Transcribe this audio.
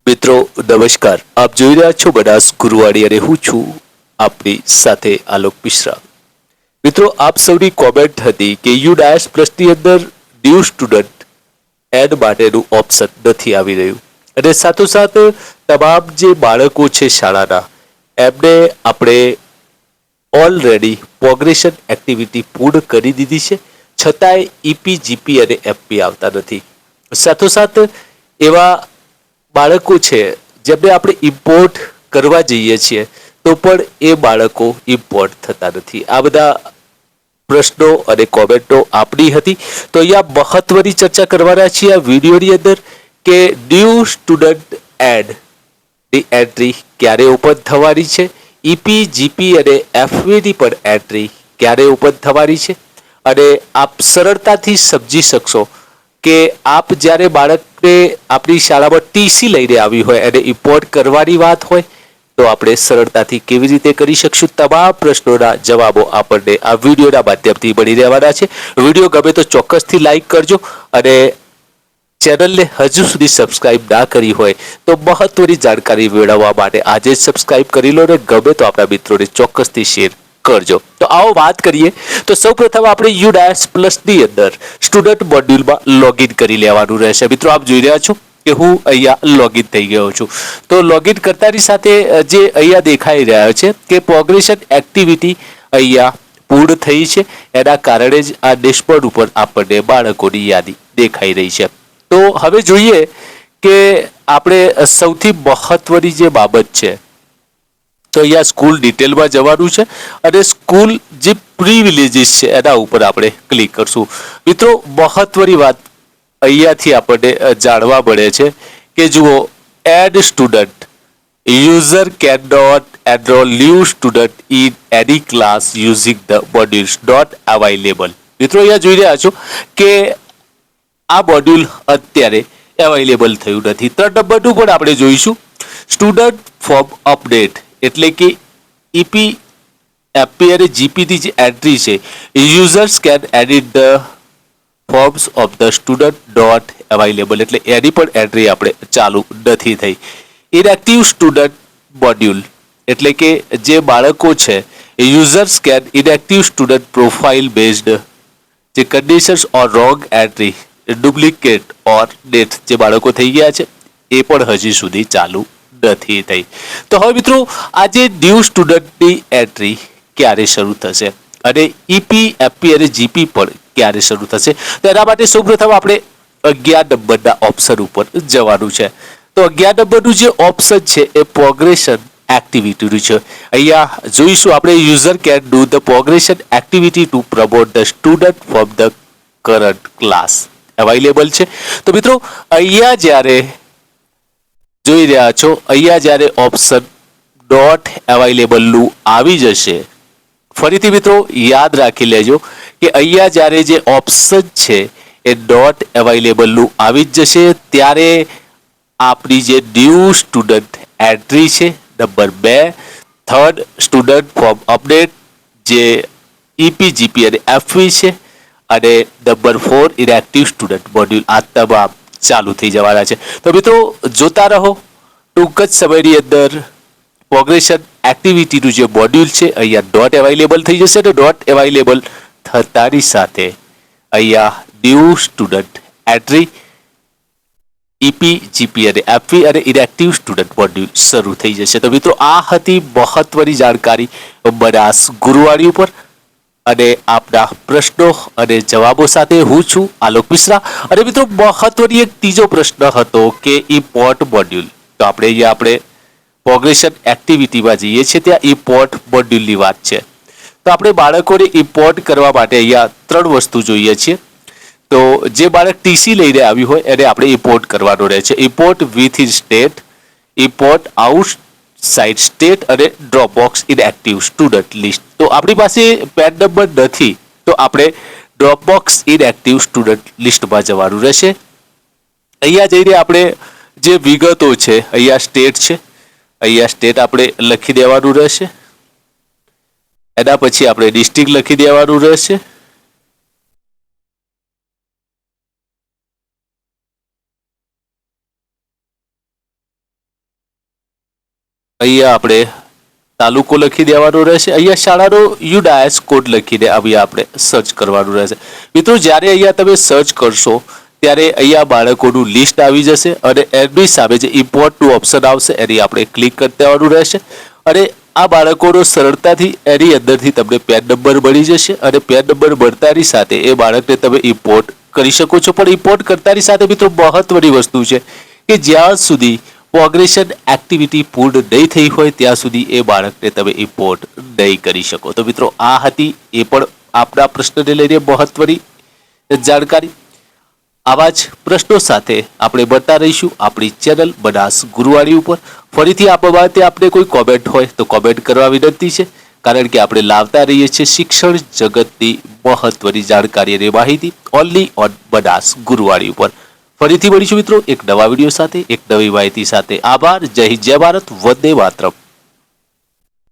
મિત્રો નમસ્કાર, આપ જોઈ રહ્યા છો બનાસ ગુરુવાણી અને હું છું આપની સાથે આલોક મિશ્રા. મિત્રો આપ સૌની કોમેન્ટ હતી કે યુડાયસ પ્લસની અંદર ન્યૂ સ્ટુડન્ટ એડ માટેનું ઓપ્શન નથી આવી રહ્યું અને સાથોસાથ તમામ જે બાળકો છે શાળાના એમને આપણે ઓલરેડી પ્રોગ્રેશન એક્ટિવિટી પૂર્ણ કરી દીધી છે, છતાંય ઈપી જીપી અને એફપી આવતા નથી. સાથોસાથ એવા બાળકો છે જેમને આપણે ઇમ્પોર્ટ કરવા જઈએ છીએ તો પણ એ બાળકો ઇમ્પોર્ટ થતા નથી. આ બધા પ્રશ્નો અને કોમેન્ટો આપણી હતી. તો અહીંયા મહત્વની ચર્ચા કરવાના છીએ આ વિડીયોની અંદર કે ન્યૂ સ્ટુડન્ટ એડ ની એન્ટ્રી ક્યારે ઓપન થવાની છે, ઈપી જીપી અને એફવીની પણ એન્ટ્રી ક્યારે ઓપન થવાની છે અને આપ સરળતાથી સમજી શકશો કે આપ જ્યારે બાળકને આપણી શાળામાં ટીસી લઈને આવી હોય અને ઇમ્પોર્ટ કરવાની વાત હોય તો આપણે સરળતાથી કેવી રીતે કરી શકશું. તમામ પ્રશ્નોના જવાબો આપણને આ વિડીયોના માધ્યમથી મળી રહેવાના છે. વિડીયો ગમે તો ચોક્કસથી લાઈક કરજો અને ચેનલને હજુ સુધી સબસ્ક્રાઇબ ના કરી હોય તો મહત્વની જાણકારી મેળવવા માટે આજે જ સબસ્ક્રાઇબ કરી લો અને ગમે તો આપણા મિત્રોને ચોક્કસથી શેર કરજો. તો આવો વાત કરીએ તો સૌપ્રથમ આપણે યુડાયસ પ્લસની અંદર સ્ટુડન્ટ મોડ્યુલમાં લોગિન કરી લેવાનું રહેશે. મિત્રો આપ જોઈ રહ્યા છો કે હું અહીંયા લોગિન થઈ ગયો છું. તો લોગિન કરતાની સાથે જે અહીંયા દેખાઈ રહ્યા છે કે પ્રોગ્રેશન એક્ટિવિટી અહીંયા પૂર્ણ થઈ છે, એના કારણે જ આ ડેશબોર્ડ ઉપર આપણને બાળકોની યાદી દેખાઈ રહી છે. તો હવે જોઈએ કે આપણે સૌથી મહત્વની જે બાબત છે તો અહીંયા સ્કૂલ ડિટેલમાં જવાનું છે અને સ્કૂલ જે પ્રિવિલેજીસ છે એના ઉપર આપણે ક્લિક કરશું. મિત્રો મહત્વની વાત અહીંયાથી આપણને જાણવા મળે છે કે જુઓ, add student user can not enrol new student in any class using the modules not available. મિત્રો અહીંયા જોઈ રહ્યા છો કે આ મોડ્યુલ અત્યારે અવેલેબલ થયું નથી. 3 નંબરનું પણ આપણે જોઈશું. સ્ટુડન્ટ ફોર્મ અપડેટ એટલે કે ઈપી એફપી અને જીપીની જે એન્ટ્રી છે, users can edit the forms of the student dot available એટલે એની પણ એન્ટ્રી આપણે ચાલુ નથી થઈ. ઇનએક્ટિવ સ્ટુડન્ટ મોડ્યુલ એટલે કે જે બાળકો છે users can inactive student profile based જે conditions or wrong entry duplicate or date જે બાળકો થઈ ગયા છે એ પણ હજી સુધી ચાલુ નથી થઈ. તો હવે મિત્રો આજે ન્યૂ સ્ટુડન્ટની એન્ટ્રી ક્યારે શરૂ થશે અને ઈપી એફપી અને જીપી પણ ક્યારે શરૂ થશે, તો એના માટે સૌપ્રથમ આપણે 11 નંબરના ઓપ્શન ઉપર જવાનું છે. તો 11 નંબરનું જે ઓપ્શન છે એ પ્રોગ્રેશન એક્ટિવિટીનું છે. અહીંયા જોઈશું આપણે user can do the progression activity two promote the student from the current class available છે. તો મિત્રો અહીંયા જ્યારે જોઈ રહ્યા છો, અહીંયા જ્યારે ઓપ્શન ડોટ અવેલેબલનું આવી જશે, ફરીથી મિત્રો યાદ રાખી લેજો કે અહીંયા જ્યારે જે ઓપ્શન છે એ ડોટ અવેલેબલનું આવી જ જશે ત્યારે આપણી જે ન્યૂ સ્ટુડન્ટ એન્ટ્રી છે number 2, third student form update જે ઈપી જીપી અને એફવી છે અને નંબર 4 ઇનએક્ટિવ સ્ટુડન્ટ મોડ્યુલ આ તમામ ચાલુ થઈ જવાના છે. તો મિત્રો જોતા રહો, ટૂંક જ સમયની અંદર પ્રોગ્રેશન એક્ટિવિટીનું જે મોડ્યુલ છે અહીંયા ડોટ અવેલેબલ થઈ જશે અને ડોટ અવેલેબલ થતાની સાથે અહીંયા new student entry EP GP અને એફવી અને ઇનએક્ટિવ સ્ટુડન્ટ મોડ્યુલ શરૂ થઈ જશે. તો મિત્રો આ હતી મહત્વની જાણકારી બનાસ ગુરુવાણી ઉપર અને આપના પ્રશ્નો અને જવાબો સાથે હું છું આલોક મિશ્રા. અને મિત્રો મહત્વની એક ત્રીજો પ્રશ્ન હતો કે ઇમ્પોર્ટ મોડ્યુલ. તો આપણે પ્રોગ્રેશન એક્ટિવિટીમાં જઈએ છીએ ત્યાં ઇમ્પોર્ટ મોડ્યુલની વાત છે. તો આપણે બાળકોને ઇમ્પોર્ટ કરવા માટે અહીંયા 3 વસ્તુ જોઈએ છીએ. તો જે બાળક ટીસી લઈને આવ્યું હોય એને આપણે ઇમ્પોર્ટ કરવાનો રહે છે. Import with in state, import out side state અને ડ્રોપબોક્સ ઇનએક્ટિવ સ્ટુડન્ટ લિસ્ટ. તો આપણી પાસે પેન નંબર નથી તો આપણે ડ્રોપબોક્સ ઇનએક્ટિવ સ્ટુડન્ટ લિસ્ટમાં જવાનું રહેશે. અહીંયા જઈને આપણે જે વિગતો છે, અહીંયા સ્ટેટ છે, અહીંયા સ્ટેટ આપણે લખી દેવાનું રહેશે. એના પછી આપણે ડિસ્ટ્રિક્ટ લખી દેવાનું રહેશે. અહીંયા આપણે તાલુકો લખી દેવાનો રહેશે. અહીંયા શાળાનો યુડાયસ કોડ લખીને અહીંયા આપણે સર્ચ કરવાનું રહેશે. મિત્રો જ્યારે અહીંયા તમે સર્ચ કરશો ત્યારે અહીંયા બાળકોનું લિસ્ટ આવી જશે અને એની સામે જે ઇમ્પોર્ટનું ઓપ્શન આવશે એની આપણે ક્લિક કરી દેવાનું રહેશે અને આ બાળકોનો સરળતાથી એની અંદરથી તમને પેન નંબર મળી જશે અને પેન નંબર મળતાની સાથે એ બાળકને તમે ઇમ્પોર્ટ કરી શકો છો. પણ ઇમ્પોર્ટ કરતાની સાથે મિત્રો મહત્વની વસ્તુ છે કે જ્યાં સુધી પ્રોગ્રેશન એક્ટિવિટી પૂર્ણ નહીં થઈ હોય ત્યાં સુધી એ બાળકને તમે ઇમ્પોર્ટ નહીં કરી શકો. તો મિત્રો આ હતી એ પણ આપણા પ્રશ્નને લઈને મહત્વની જાણકારી. આવા જ પ્રશ્નો સાથે આપણે મળતા રહીશું આપણી ચેનલ બનાસ ગુરુવાણી ઉપર. ફરીથી આ બાબતે આપણે કોઈ કોમેન્ટ હોય તો કોમેન્ટ કરવા વિનંતી છે, કારણ કે આપણે લાવતા રહીએ છીએ શિક્ષણ જગતની મહત્વની જાણકારી અને માહિતી ઓનલી ઓન બનાસ ગુરુવાણી ઉપર. ફરીથી મળીશું મિત્રો એક નવા વિડીયો સાથે, એક નવી માહિતી સાથે. આભાર. જય હિન્દ, જય ભારત, વંદે માતરમ.